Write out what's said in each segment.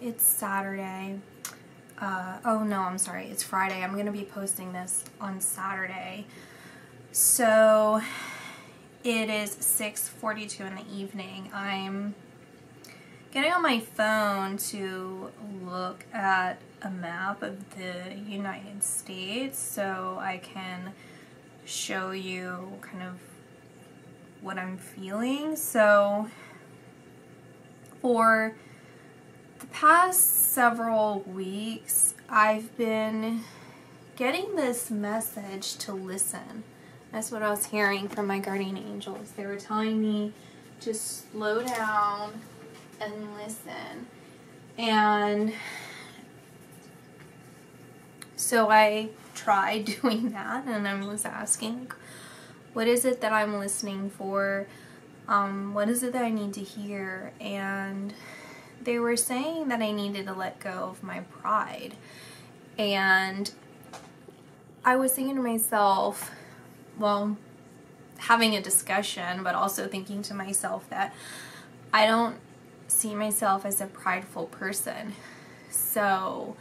It's Saturday. Oh no, I'm sorry, it's Friday. I'm gonna be posting this on Saturday. So it is 6:42 in the evening. I'm getting on my phone to look at a map of the United States so I can show you kind of what I'm feeling. So for the past several weeks, I've been getting this message to listen. That's what I was hearing from my guardian angels. They were telling me to slow down and listen. And so I tried doing that, and I was asking, what is it that I'm listening for? What is it that I need to hear? And they were saying that I needed to let go of my pride. And I was thinking to myself, well, having a discussion, but also thinking to myself that I don't see myself as a prideful person. So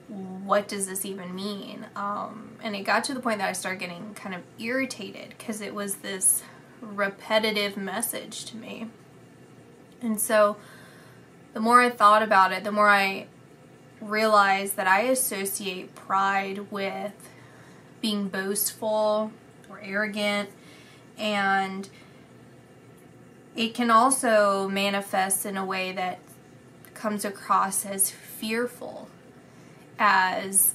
what does this even mean? And it got to the point that I started getting kind of irritated because it was this repetitive message to me. And so the more I thought about it, the more I realized that I associate pride with being boastful or arrogant, and it can also manifest in a way that comes across as fearful, as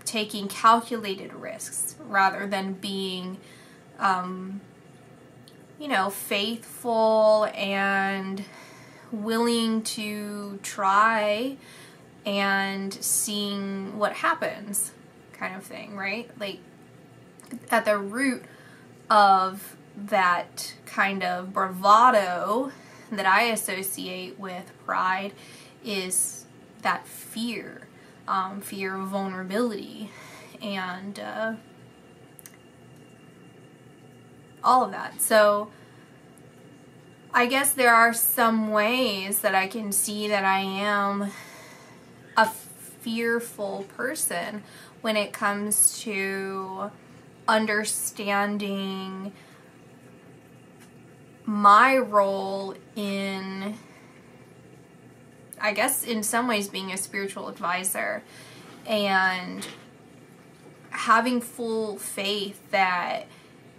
taking calculated risks rather than being you know, faithful and willing to try and seeing what happens, kind of thing, right? Like, at the root of that kind of bravado that I associate with pride is that fear, fear of vulnerability, and all of that. So I guess there are some ways that I can see that I am a fearful person when it comes to understanding my role in, I guess in some ways, being a spiritual advisor and having full faith that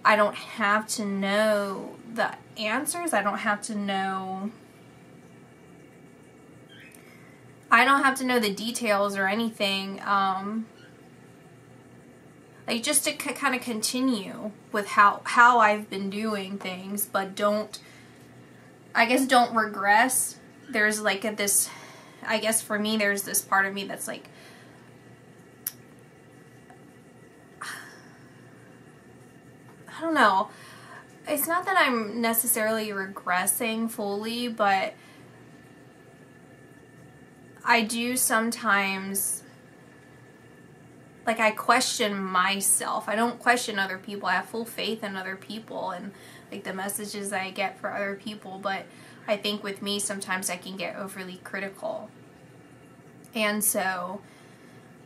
I don't have to know the answers. I don't have to know the details or anything. Like, just to kind of continue with how I've been doing things, but don't regress. There's like this, I guess for me, there's this part of me that's like, I don't know. It's not that I'm necessarily regressing fully, but I do sometimes, like, I question myself. I don't question other people. I have full faith in other people and like the messages I get for other people, but I think with me sometimes I can get overly critical. And so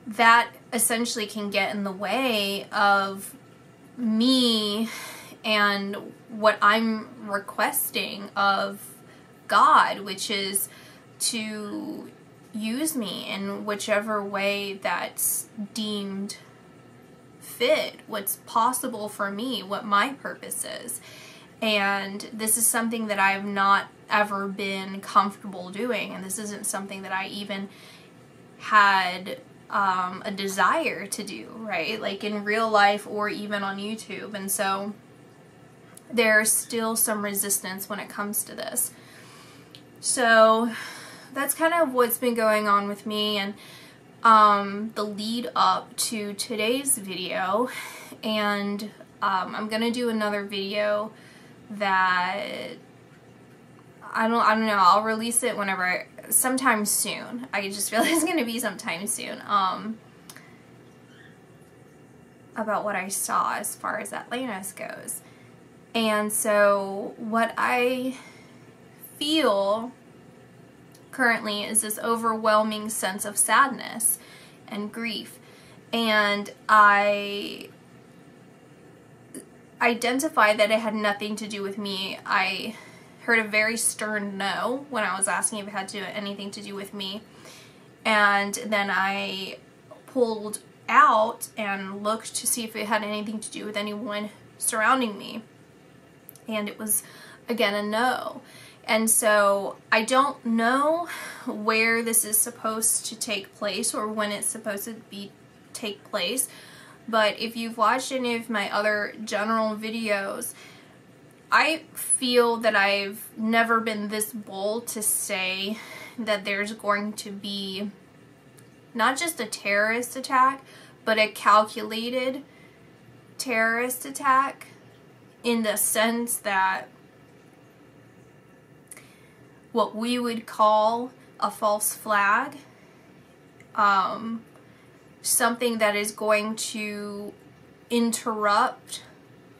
that essentially can get in the way of me and what I'm requesting of God, which is to use me in whichever way that's deemed fit, what's possible for me, what my purpose is. And this is something that I've not ever been comfortable doing, and this isn't something that I even had a desire to do, right? Like in real life or even on YouTube. And so there's still some resistance when it comes to this. So that's kind of what's been going on with me, and the lead up to today's video. And I'm gonna do another video that I don't know, I'll release it whenever, sometime soon. I just feel it's gonna be sometime soon, about what I saw as far as Atlantis goes. And so what I feel currently is this overwhelming sense of sadness and grief. And I identified that it had nothing to do with me. I heard a very stern no when I was asking if it had anything to do with me. And then I pulled out and looked to see if it had anything to do with anyone surrounding me. And it was, again, a no. And so I don't know where this is supposed to take place or when it's supposed to take place. But if you've watched any of my other general videos, I feel that I've never been this bold to say that there's going to be not just a terrorist attack, but a calculated terrorist attack, in the sense that what we would call a false flag, something that is going to interrupt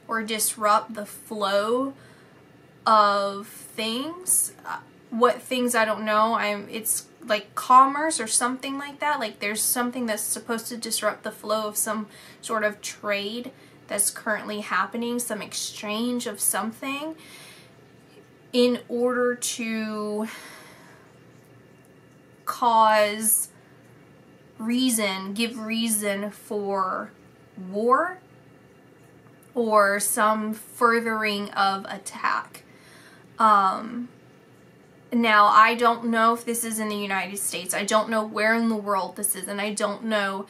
or disrupt the flow of things. What things, I don't know. It's like commerce or something like that. Like there's something that's supposed to disrupt the flow of some sort of trade that's currently happening, some exchange of something, in order to give reason for war or some furthering of attack. Now, I don't know if this is in the United States. I don't know where in the world this is, and I don't know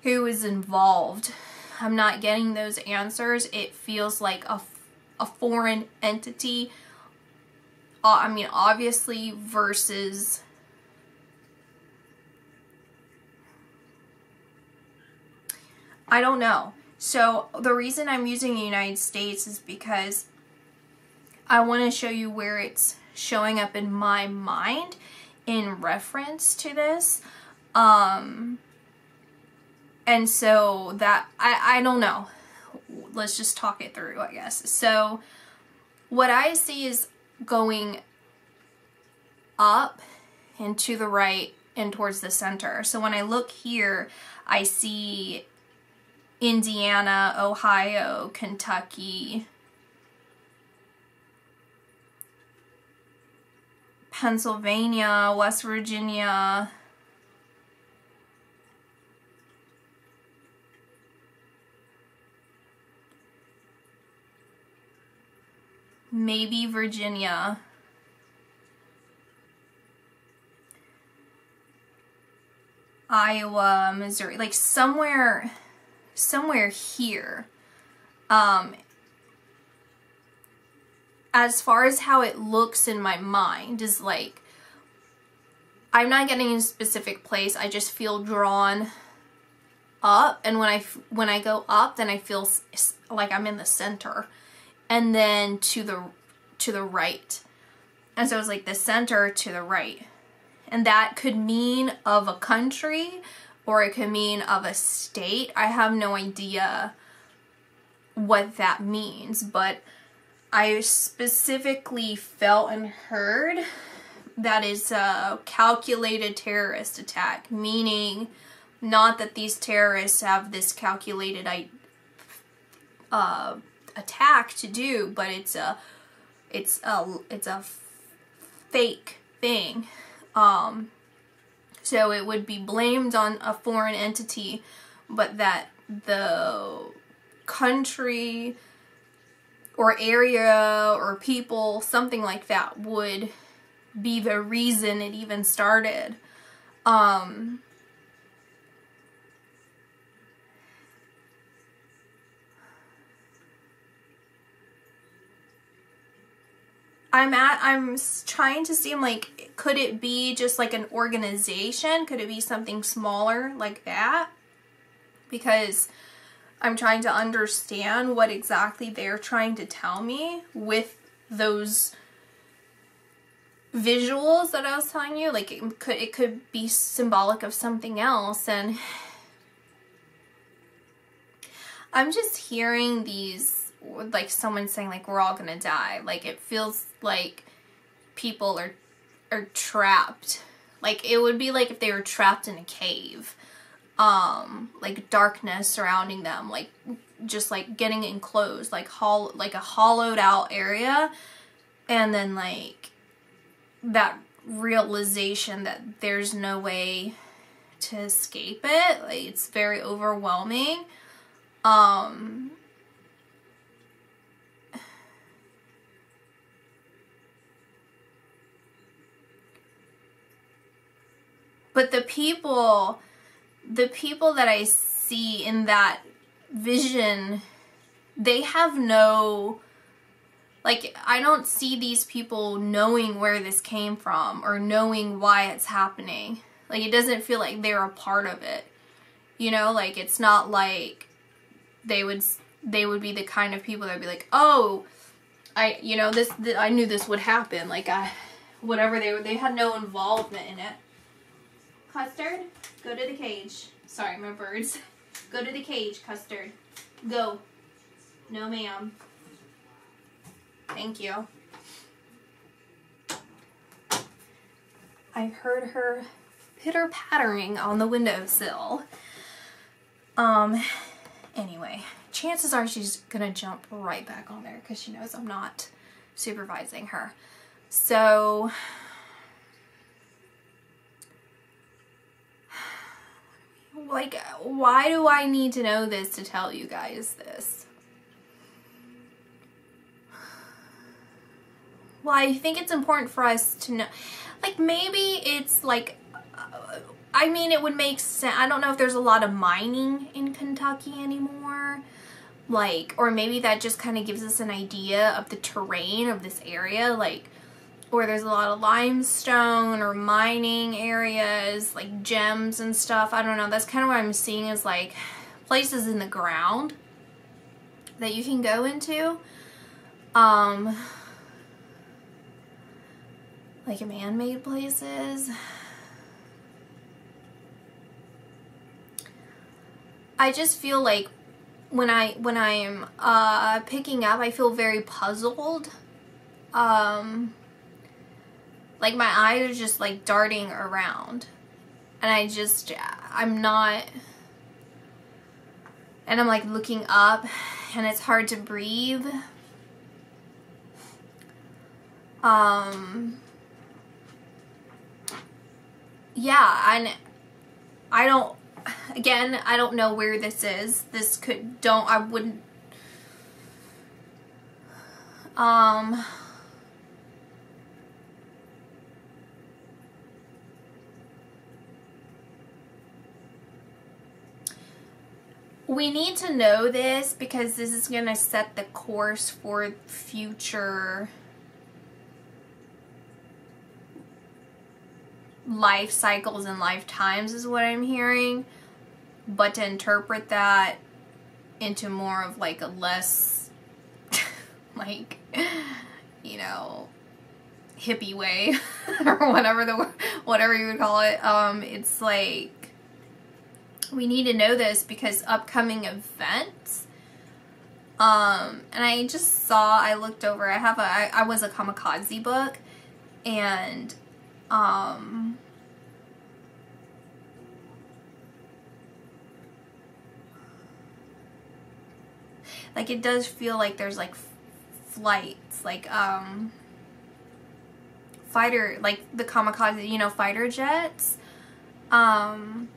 who is involved. I'm not getting those answers. It feels like a foreign entity. I mean, obviously, versus I don't know. So the reason I'm using the United States is because I want to show you where it's showing up in my mind in reference to this. And so that, I don't know. Let's just talk it through, I guess. So what I see is going up and to the right and towards the center. So when I look here, I see Indiana, Ohio, Kentucky, Pennsylvania, West Virginia, maybe Virginia, Iowa, Missouri, like somewhere here. As far as how it looks in my mind is like, I'm not getting a specific place. I just feel drawn up, and when I go up, then I feel like I'm in the center, and then to the right. And so it's like the center to the right. And that could mean of a country, or it could mean of a state. I have no idea what that means, but I specifically felt and heard that it's a calculated terrorist attack, meaning not that these terrorists have this calculated attack to do, but it's a fake thing. So it would be blamed on a foreign entity, but that the country or area or people, something like that, would be the reason it even started. I'm trying to see, like, could it be just like an organization? Could it be something smaller like that? Because I'm trying to understand what exactly they're trying to tell me with those visuals that I was telling you. Like, it could be symbolic of something else, and I'm just hearing these, like, someone saying, like, we're all gonna die. Like, it feels like people are trapped. Like, it would be like if they were trapped in a cave. Like darkness surrounding them, like just like getting enclosed, like a hollowed out area, and then like that realization that there's no way to escape it. Like, it's very overwhelming. But the people that I see in that vision, they have no, like, I don't see these people knowing where this came from or knowing why it's happening. Like, it doesn't feel like they're a part of it. You know, like, it's not like they would be the kind of people that would be like, oh, I knew this would happen. Like, whatever, they had no involvement in it. Custard, go to the cage. Sorry, my birds. Go to the cage, Custard. Go. No, ma'am. Thank you. I heard her pitter-pattering on the windowsill. Anyway, chances are she's gonna jump right back on there because she knows I'm not supervising her. So, like, why do I need to know this to tell you guys this? Well, I think it's important for us to know. Like, maybe it's like, I mean, it would make sense. I don't know if there's a lot of mining in Kentucky anymore. Like, or maybe that just kind of gives us an idea of the terrain of this area. Like, where there's a lot of limestone or mining areas, like gems and stuff. I don't know. That's kind of what I'm seeing is like places in the ground that you can go into. Like man-made places. I just feel like when I'm picking up, I feel very puzzled. Like my eyes are just like darting around, and I'm not, and I'm like looking up, and it's hard to breathe. Yeah, and I don't know where this is. This could, I wouldn't, we need to know this because this is going to set the course for future life cycles and lifetimes is what I'm hearing. But to interpret that into more of like a less like, you know, hippie way or whatever you would call it, it's like we need to know this because upcoming events, and I looked over, I was a kamikaze book, and like it does feel like there's like flights, like fighter, like the kamikaze, you know, fighter jets, and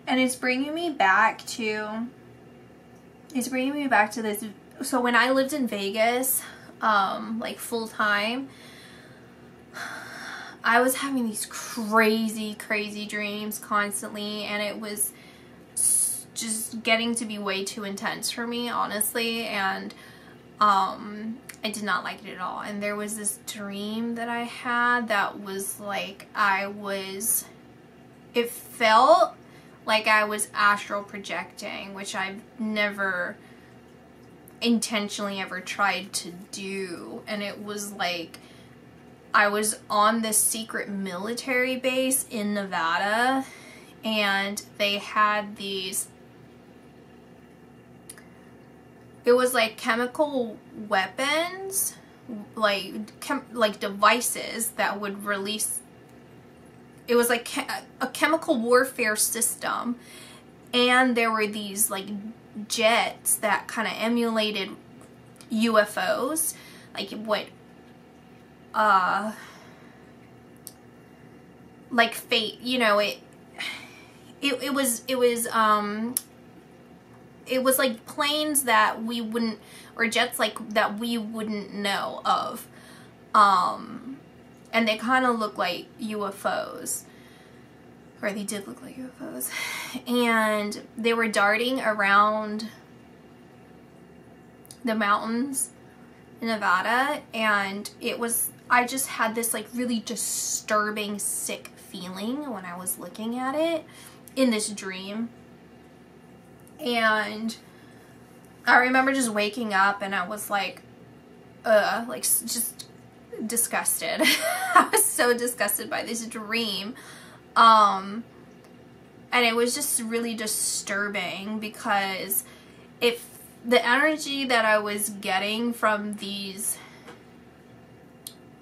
it's bringing me back to this. So when I lived in Vegas, like full time, I was having these crazy dreams constantly, and it was just getting to be way too intense for me, honestly, and I did not like it at all. And there was this dream that I had that was like it felt like I was astral projecting, which I've never intentionally ever tried to do. And it was like I was on this secret military base in Nevada, and they had these, it was like chemical weapons, like devices that would release. It was like a chemical warfare system, and there were these like jets that kind of emulated UFOs, like what like fate, you know, it was like planes that we wouldn't, or jets like that we wouldn't know of, and they kind of look like UFOs, or they did look like UFOs, and they were darting around the mountains in Nevada, and it was, I just had this like really disturbing, sick feeling when I was looking at it in this dream. And I remember just waking up and I was like just disgusted. I was so disgusted by this dream. And it was just really disturbing because the energy that I was getting from these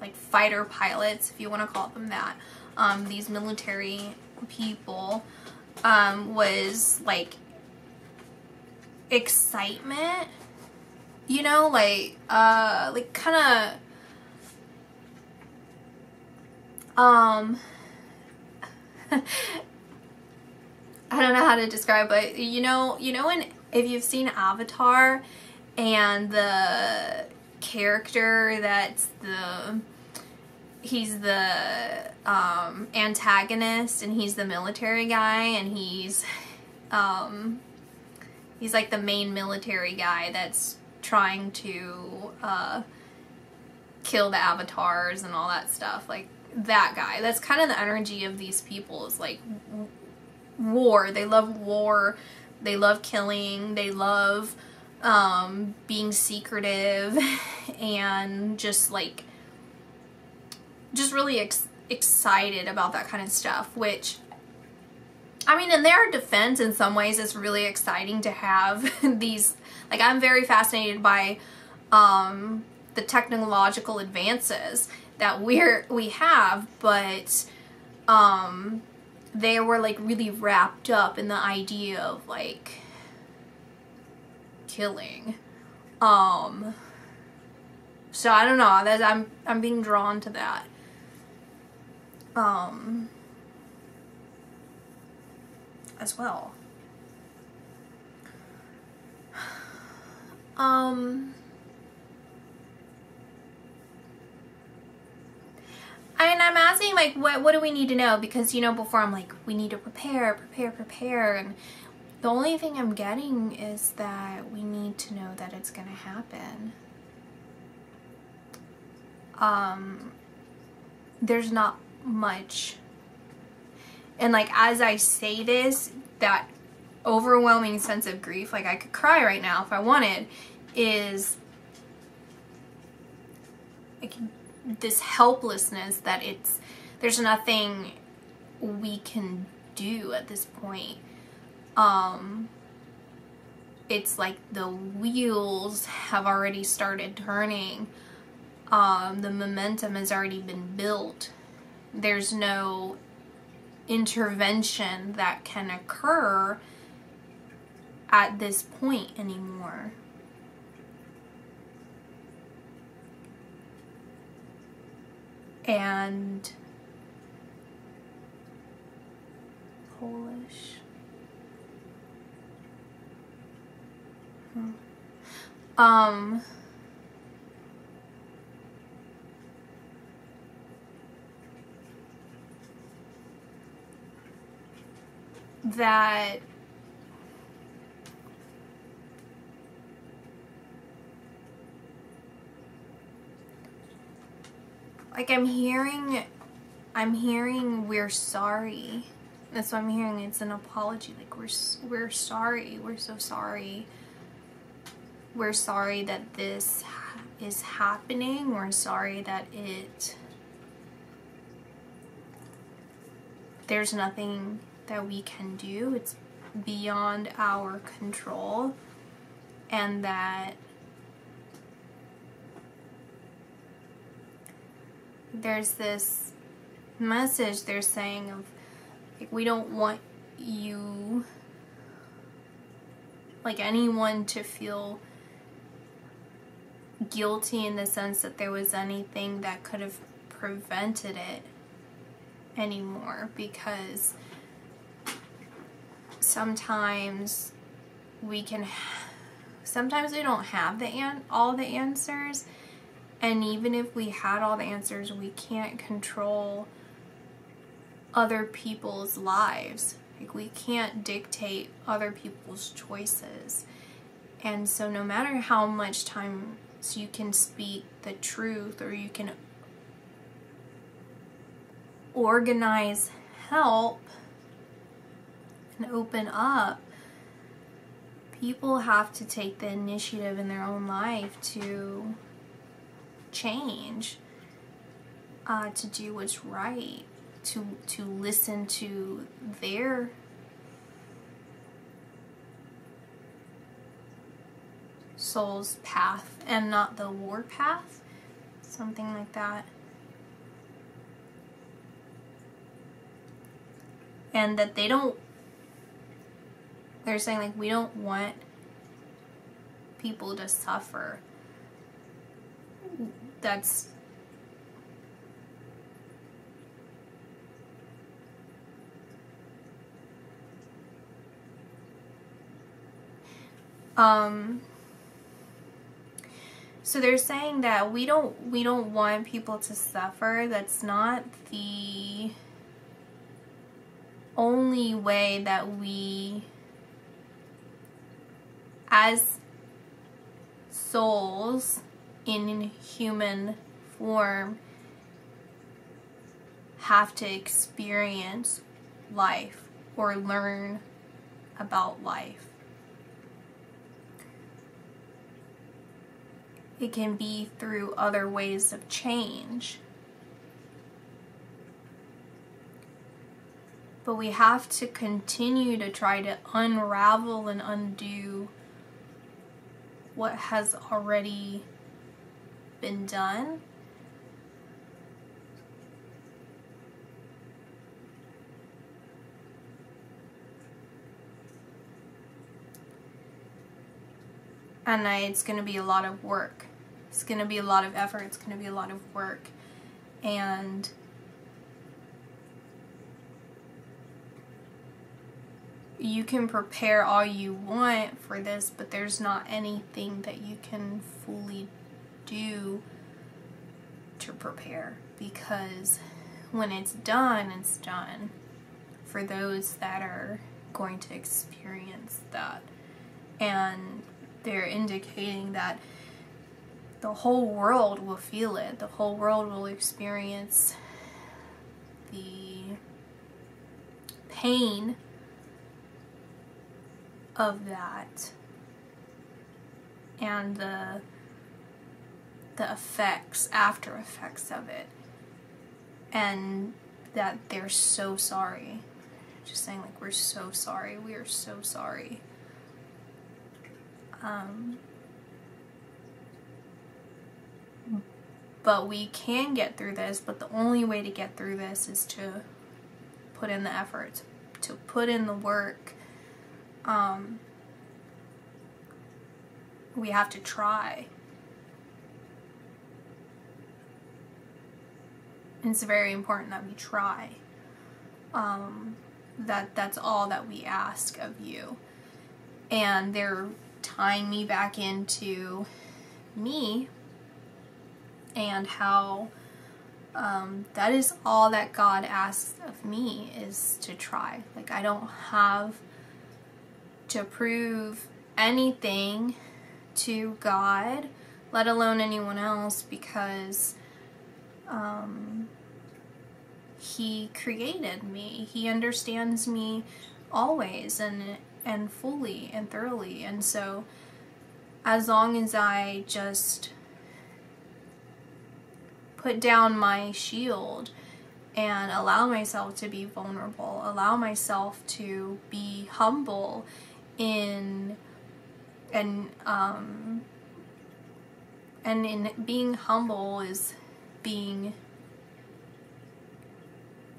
like fighter pilots, if you want to call them that, these military people, was like excitement, you know, like kind of I don't know how to describe, but you know when, if you've seen Avatar and the character that's he's the antagonist, and he's the military guy, and he's like the main military guy that's trying to kill the avatars and all that stuff, like that guy. That's kind of the energy of these people, is like war. They love war, they love killing, they love being secretive, and just like really excited about that kind of stuff. Which, I mean, in their defense, in some ways it's really exciting to have these, like, I'm very fascinated by the technological advances that we have, but they were like really wrapped up in the idea of like killing. So I don't know, that I'm being drawn to that. As well. And I'm asking, like, what do we need to know? Because, you know, before I'm like, we need to prepare, and the only thing I'm getting is that we need to know that it's gonna happen. There's not much. And like, as I say this, that overwhelming sense of grief, like I could cry right now if I wanted, is like this helplessness that there's nothing we can do at this point. It's like the wheels have already started turning. The momentum has already been built. There's no intervention that can occur at this point anymore. And Polish. That like I'm hearing we're sorry. That's what I'm hearing. It's an apology. Like we're sorry. We're so sorry. We're sorry that this is happening. We're sorry that there's nothing that we can do. It's beyond our control, and that there's this message they're saying of, like, we don't want you, like, anyone to feel guilty in the sense that there was anything that could have prevented it anymore, because sometimes we don't have all the answers, and even if we had all the answers, we can't control other people's lives. Like, we can't dictate other people's choices. And so no matter how much time you can speak the truth, or you can organize help and open up, people have to take the initiative in their own life to change, to do what's right, to listen to their soul's path and not the war path, something like that. And that they're saying, like, we don't want people to suffer. That's so they're saying that we don't want people to suffer. That's not the only way that we, as souls in human form, have to experience life or learn about life. It can be through other ways of change. But we have to continue to try to unravel and undo what has already been done. And it's going to be a lot of work. It's going to be a lot of effort. It's going to be a lot of work. And you can prepare all you want for this, but there's not anything that you can fully do to prepare, because when it's done, it's done for those that are going to experience that. And they're indicating that the whole world will feel it. The whole world will experience the pain of that and the effects, after effects of it, and that they're so sorry. Just saying, like, we're so sorry. We are so sorry. But we can get through this, but the only way to get through this is to put in the effort, to put in the work. We have to try. And it's very important that we try. That's all that we ask of you. And they're tying me back into me and how that is all that God asks of me, is to try. Like, I don't have to prove anything to God, let alone anyone else, because He created me. He understands me always and fully and thoroughly. And so as long as I just put down my shield and allow myself to be vulnerable, allow myself to be humble in in being humble is being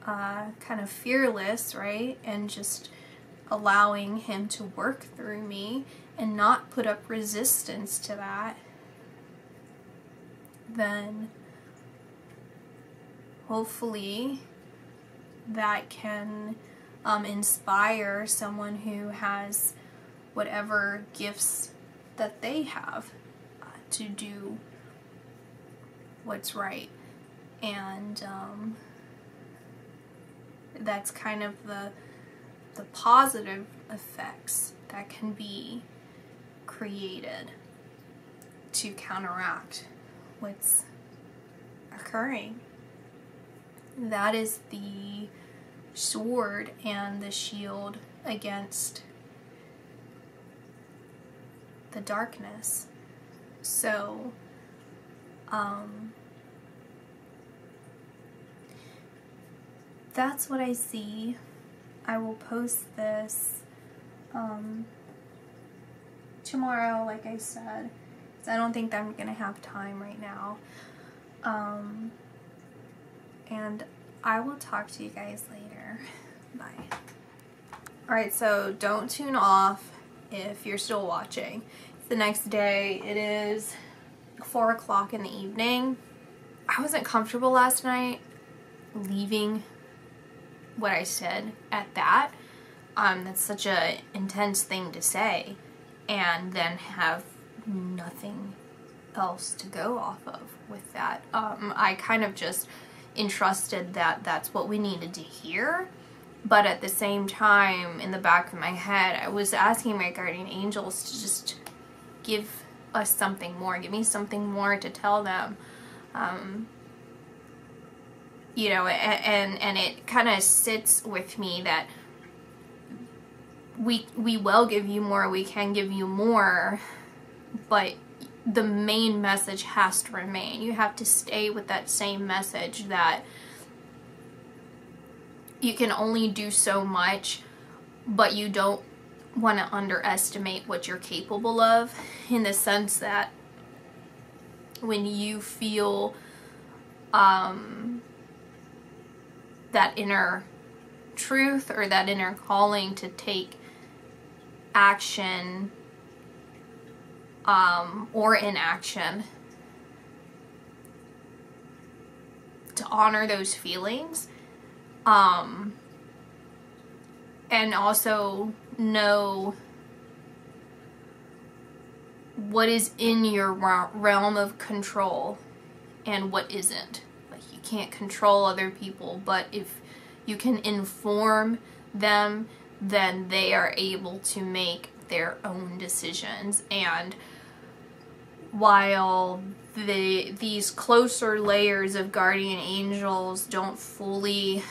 kind of fearless, right? And just allowing him to work through me and not put up resistance to that, then hopefully that can inspire someone who has whatever gifts that they have to do what's right. And that's kind of the positive effects that can be created to counteract what's occurring. That is the sword and the shield against the darkness. So that's what I see. I will post this tomorrow, like I said, because I don't think that I'm gonna have time right now. And I will talk to you guys later. Bye. Alright, so don't tune off if you're still watching. It's the next day. It is 4 o'clock in the evening. I wasn't comfortable last night leaving what I said at that. That's such a intense thing to say, and then have nothing else to go off of with that. I kind of just entrusted that that's what we needed to hear, but at the same time, in the back of my head, I was asking my guardian angels to just give us something more, give me something more to tell them. You know, and it kind of sits with me that we will give you more, we can give you more, but the main message has to remain. You have to stay with that same message that you can only do so much, but you don't want to underestimate what you're capable of, in the sense that when you feel that inner truth or that inner calling to take action or inaction, to honor those feelings, and also know what is in your realm of control and what isn't. Like, you can't control other people, but if you can inform them, then they are able to make their own decisions. And while these closer layers of guardian angels don't fully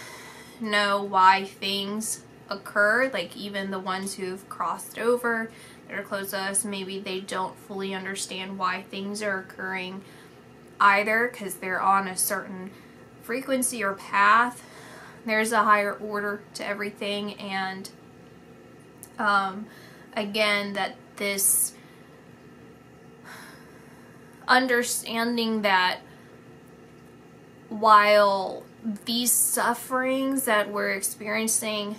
know why things occur, like even the ones who've crossed over that are close to us, maybe they don't fully understand why things are occurring either, because they're on a certain frequency or path. There's a higher order to everything. And again, that this understanding that while these sufferings that we're experiencing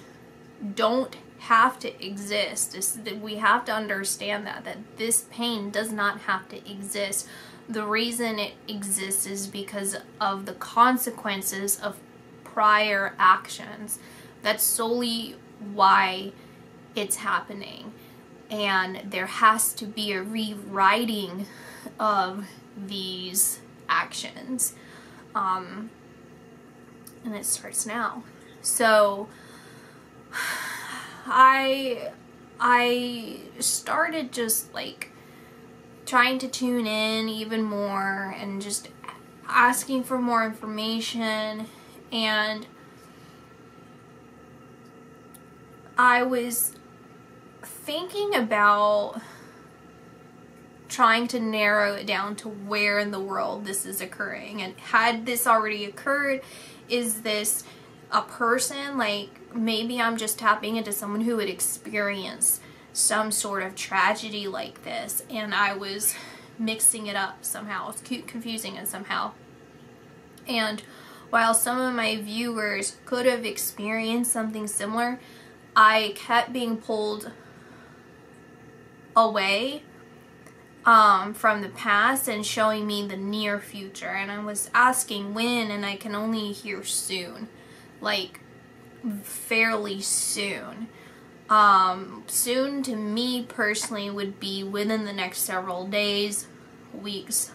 don't have to exist, that we have to understand that this pain does not have to exist. The reason it exists is because of the consequences of prior actions. That's solely why it's happening. And there has to be a rewriting of these actions. And it starts now. So I started just like trying to tune in even more and just asking for more information, and I was thinking about trying to narrow it down to where in the world this is occurring. And had this already occurred, is this a person? Like, maybe I'm just tapping into someone who would experience some sort of tragedy like this, and I was mixing it up somehow. I was confusing it somehow. And while some of my viewers could have experienced something similar, I kept being pulled away from the past and showing me the near future. And I was asking when, and I can only hear soon. Like, fairly soon. Soon to me personally would be within the next several days, weeks,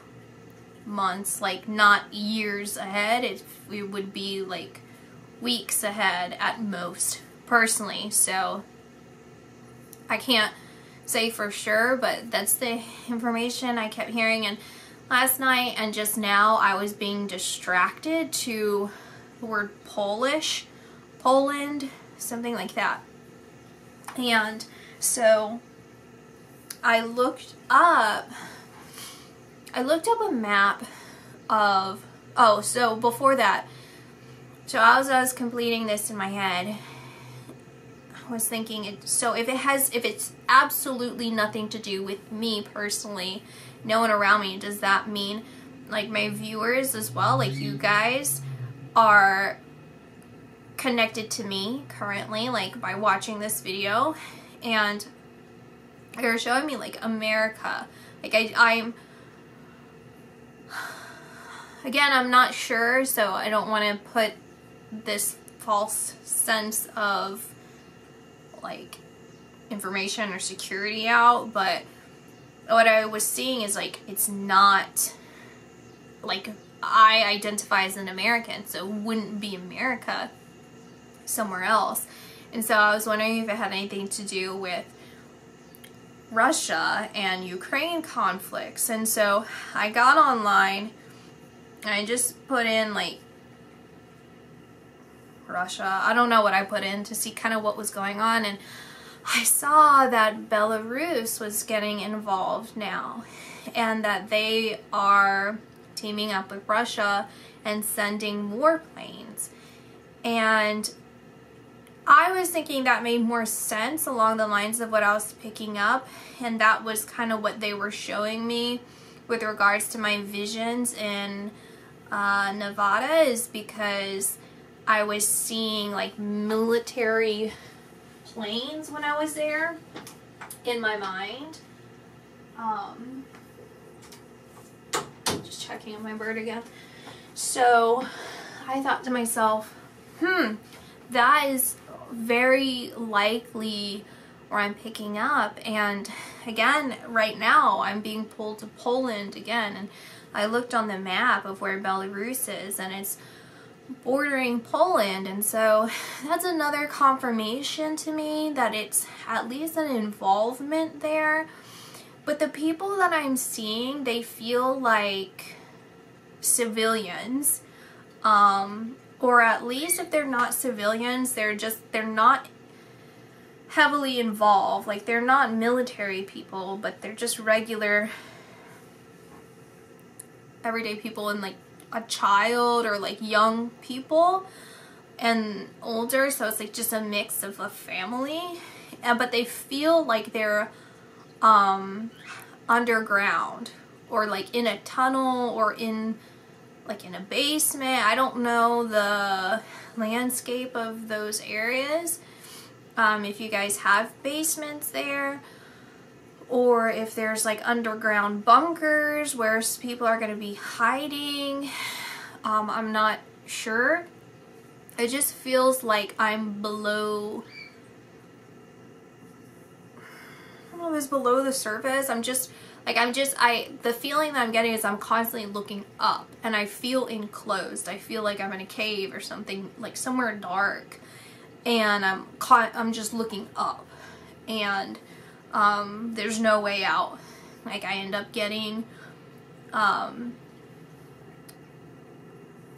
months, like not years ahead. It would be like weeks ahead at most, personally. So I can't say for sure, but that's the information I kept hearing. And last night and just now I was being distracted to the word Polish, Poland, something like that. And so I looked up a map of, so before that, so as I was completing this in my head, I was thinking, so if it's absolutely nothing to do with me personally, no one around me, does that mean like my viewers as well, like you guys are connected to me currently, like by watching this video? And they're showing me like America, like I'm again, I'm not sure, so I don't want to put this false sense of like information or security out, but what I was seeing is like it's not like I identify as an American, so it wouldn't be America, somewhere else. And so I was wondering if it had anything to do with Russia and Ukraine conflicts. And so I got online and I just put in like Russia, I don't know what I put in, to see kind of what was going on, and I saw that Belarus was getting involved now, and that they are teaming up with Russia and sending warplanes. And I was thinking that made more sense along the lines of what I was picking up, and that was kind of what they were showing me with regards to my visions in Nevada, is because I was seeing like military planes when I was there in my mind. Just checking on my bird again. So I thought to myself, that is very likely where I'm picking up. And again, right now I'm being pulled to Poland again, and I looked on the map of where Belarus is, and it's bordering Poland. And so that's another confirmation to me that it's at least an involvement there. But the people that I'm seeing, they feel like civilians, or at least if they're not civilians, they're not heavily involved. Like, they're not military people, but they're just regular everyday people, and like a child or like young people and older, so it's like just a mix of a family. But they feel like they're underground, or like in a tunnel, or in like in a basement. I don't know the landscape of those areas, if you guys have basements there, or if there's like underground bunkers where people are going to be hiding. I'm not sure. It just feels like I'm below, I don't know if it's below the surface. The feeling that I'm getting is I'm constantly looking up, and I feel enclosed. I feel like I'm in a cave or something, like somewhere dark, and I'm just looking up, and there's no way out. Like, I end up getting,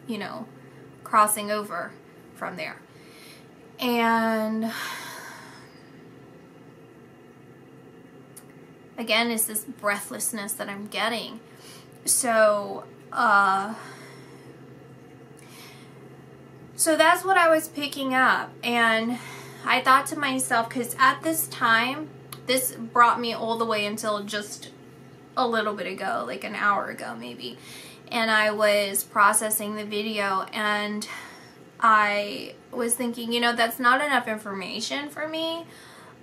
you know, crossing over from there. And again, it's this breathlessness that I'm getting. So that's what I was picking up. And I thought to myself, because at this time, this brought me all the way until just a little bit ago, like an hour ago maybe. and I was processing the video, and I was thinking, you know, that's not enough information for me.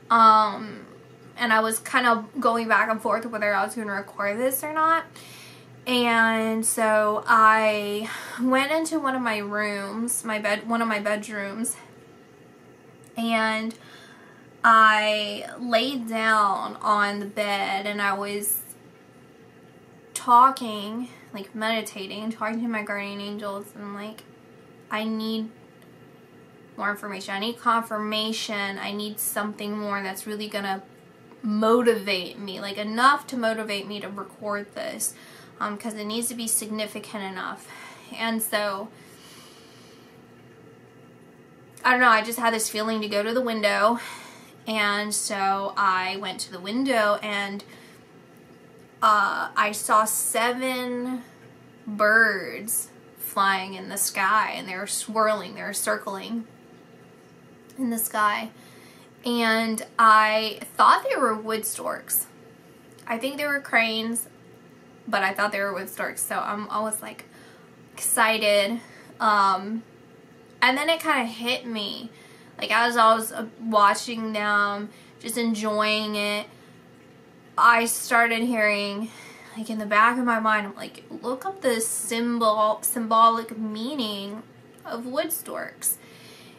And I was kind of going back and forth whether I was going to record this or not. And so I went into one of my rooms, one of my bedrooms, and I laid down on the bed, and I was talking, like meditating, talking to my guardian angels, and I'm like, I need more information. I need confirmation. I need something more that's really gonna motivate me, like enough to motivate me to record this, because it needs to be significant enough. And so I don't know, I just had this feeling to go to the window, and so I went to the window, and I saw 7 birds flying in the sky, and they were swirling, they were circling in the sky. And I thought they were wood storks. I think they were cranes, but I thought they were wood storks, so I was like excited. And then it kind of hit me, like as I was watching them, just enjoying it, I started hearing, like in the back of my mind, I'm like, look up the symbolic meaning of wood storks.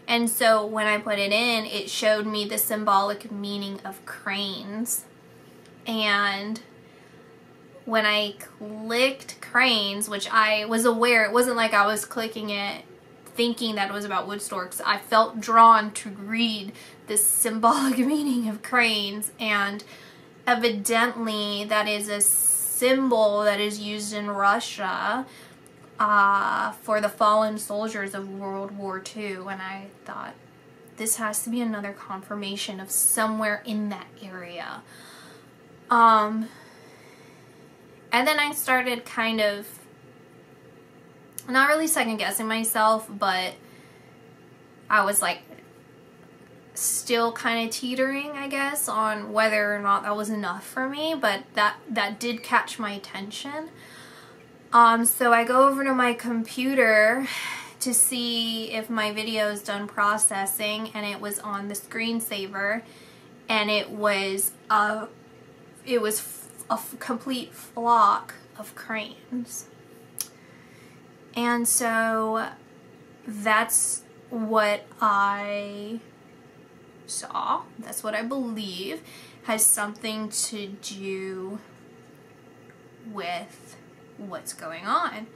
And so when I put it in, it showed me the symbolic meaning of cranes. And when I clicked cranes, which I was aware, it wasn't like I was clicking it thinking that it was about wood storks. I felt drawn to read this symbolic meaning of cranes, and evidently that is a symbol that is used in Russia for the fallen soldiers of World War II. And I thought, this has to be another confirmation of somewhere in that area. And then I started kind of, not really second guessing myself, but I was like still kind of teetering, I guess, on whether or not that was enough for me, but that did catch my attention. So I go over to my computer to see if my video is done processing, and it was on the screensaver, and it was a complete flock of cranes. And so that's what I saw, that's what I believe has something to do with what's going on.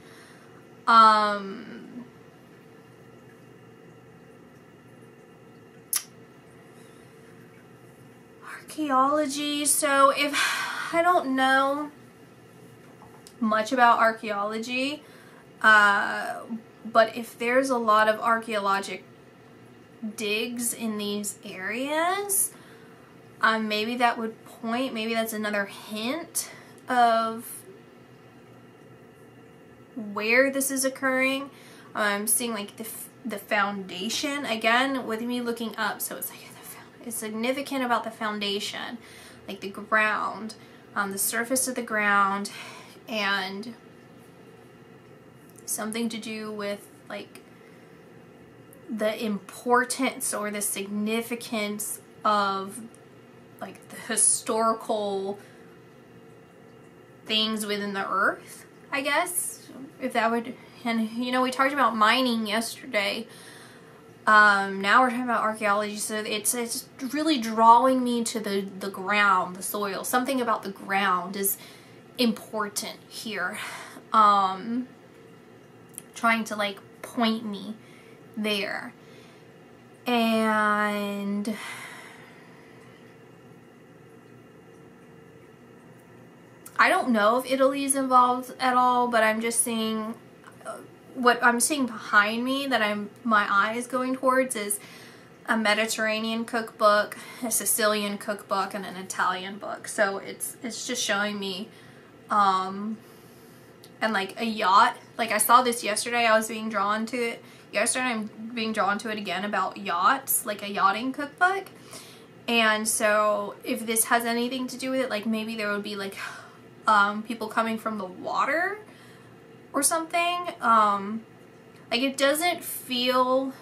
Archaeology. So if I don't know much about archaeology, but if there's a lot of archaeologic digs in these areas, maybe that would point, maybe that's another hint of where this is occurring. I'm seeing like the foundation again with me looking up, so it's like it's significant about the foundation, like the ground, the surface of the ground, and something to do with like the importance or the significance of like the historical things within the earth, I guess, if that would. And you know, we talked about mining yesterday, now we're talking about archaeology, so it's really drawing me to the ground, the soil. Something about the ground is important here, trying to like point me there. And I don't know if Italy is involved at all, but I'm just seeing what I'm seeing behind me that my eye is going towards is a Mediterranean cookbook, a Sicilian cookbook, and an Italian book. So it's just showing me and like a yacht. Like I saw this yesterday, I was being drawn to it yesterday, I'm being drawn to it again about yachts, like a yachting cookbook. And so if this has anything to do with it, like maybe there would be like people coming from the water or something. Like it doesn't feel,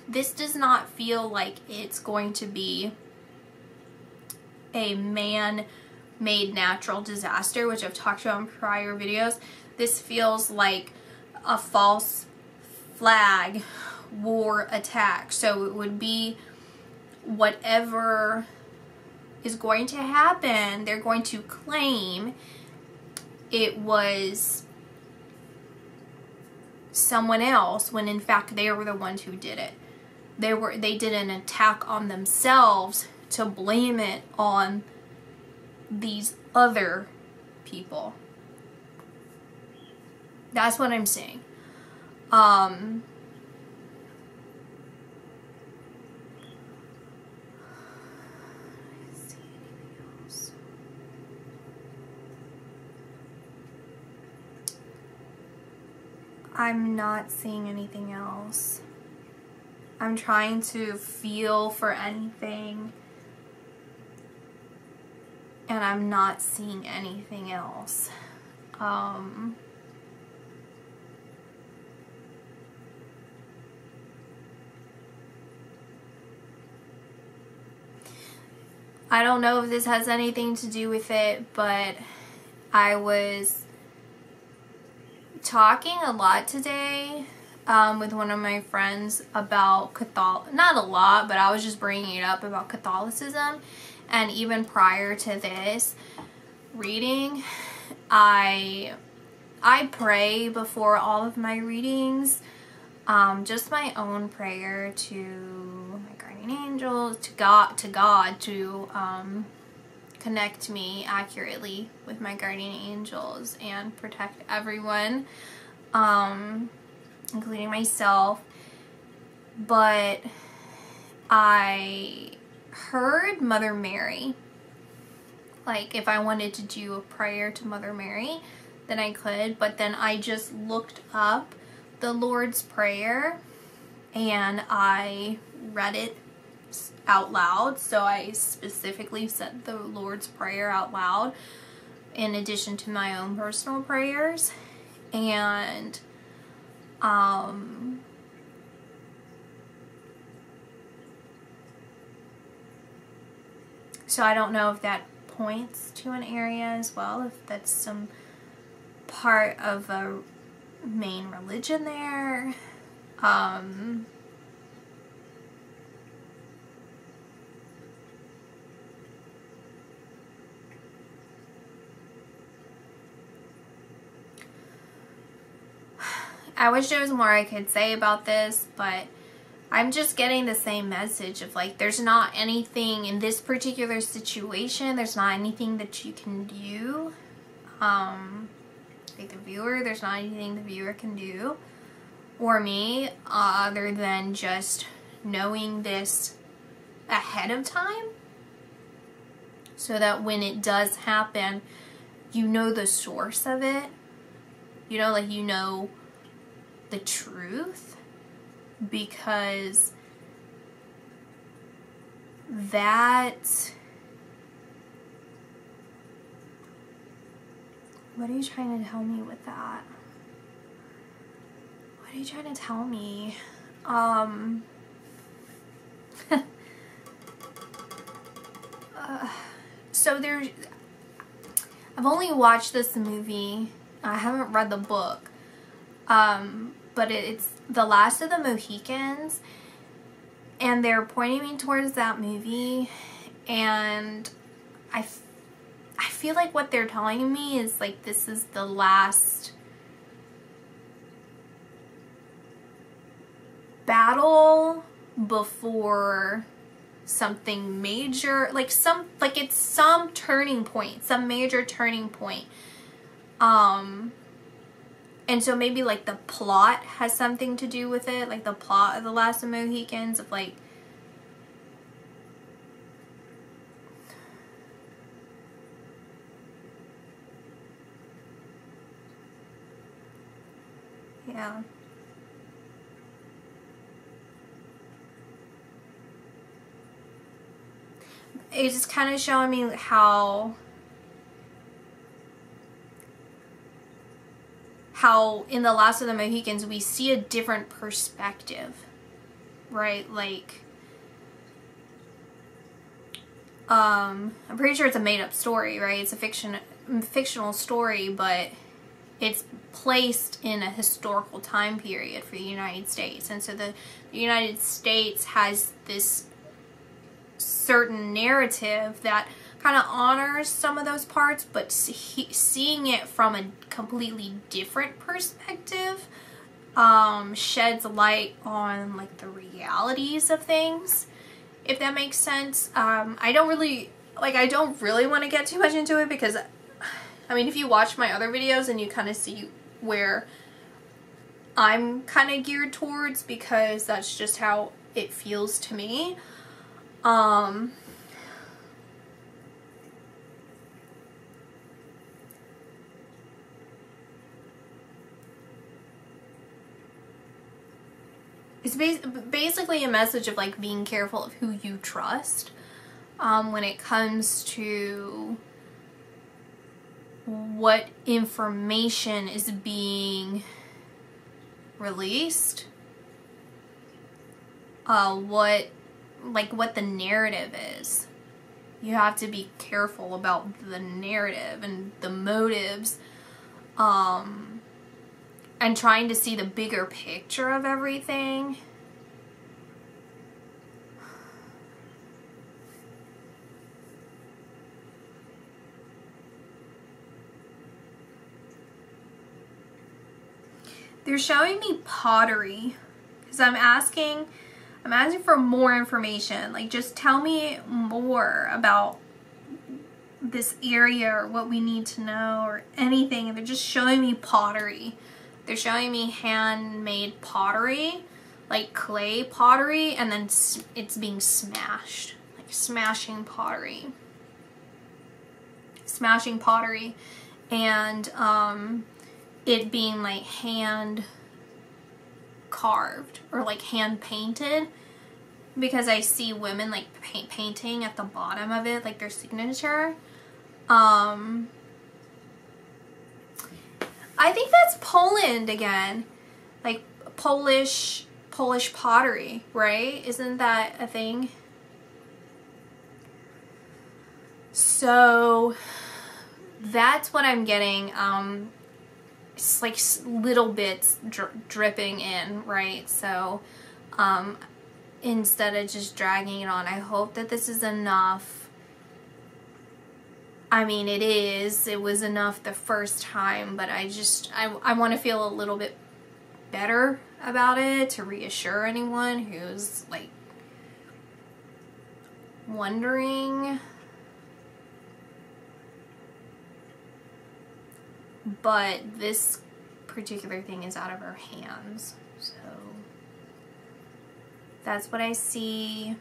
this does not feel like it's going to be a man-made natural disaster, which I've talked about in prior videos. This feels like a false flag war attack. So it would be whatever is going to happen, they're going to claim it was someone else when in fact they were the ones who did it. They did an attack on themselves to blame it on these other people. That's what I'm saying. I'm not seeing anything else. I'm trying to feel for anything, and I'm not seeing anything else. I don't know if this has anything to do with it, but I was talking a lot today with one of my friends about not a lot, but I was just bringing it up about Catholicism. And even prior to this reading, I pray before all of my readings, just my own prayer to my guardian angels, to God to connect me accurately with my guardian angels and protect everyone, including myself. But I heard Mother Mary. Like, if I wanted to do a prayer to Mother Mary, then I could. But then I just looked up the Lord's Prayer and I read it out loud. So I specifically said the Lord's Prayer out loud in addition to my own personal prayers. And so I don't know if that points to an area as well, if that's some part of a main religion there. I wish there was more I could say about this, but I'm just getting the same message of like, there's not anything in this particular situation, there's not anything that you can do. Like the viewer, there's not anything the viewer can do, or me, other than just knowing this ahead of time, so that when it does happen, you know the source of it. You know, like, you know the truth, because that... What are you trying to tell me with that? What are you trying to tell me? So there's... I've only watched this movie. I haven't read the book. But it's The Last of the Mohicans. And they're pointing me towards that movie. And I feel like what they're telling me is like, this is the last battle before something major, like it's some turning point, some major turning point. And so maybe like the plot has something to do with it, like the plot of The Last of the Mohicans, of like, yeah. It's just kind of showing me how how in the Last of the Mohicans we see a different perspective, right? Like, I'm pretty sure it's a made-up story, right? It's a fictional story, but it's placed in a historical time period for the United States. And so the United States has this certain narrative that kind of honors some of those parts, but seeing it from a completely different perspective sheds light on like the realities of things, if that makes sense. I don't really want to get too much into it, because I mean, if you watch my other videos and you kind of see where I'm kind of geared towards, because that's just how it feels to me. It's basically a message of like being careful of who you trust when it comes to what information is being released, what the narrative is. You have to be careful about the narrative and the motives, and trying to see the bigger picture of everything. They're showing me pottery, because I'm asking for more information. Like, just tell me more about this area, or what we need to know, or anything. And they're just showing me pottery. They're showing me handmade pottery, like clay pottery, and then it's being smashed, like smashing pottery. Smashing pottery, and it being like hand carved or like hand painted, because I see women like painting at the bottom of it, like their signature. I think that's Poland again, like Polish pottery, right? Isn't that a thing? So that's what I'm getting. It's like little bits dripping in, right? So instead of just dragging it on, I hope that this is enough. I mean, it was enough the first time, but I want to feel a little bit better about it, to reassure anyone who's like wondering. But this particular thing is out of our hands, so that's what I see.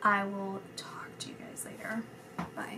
I will talk to you guys later. Bye.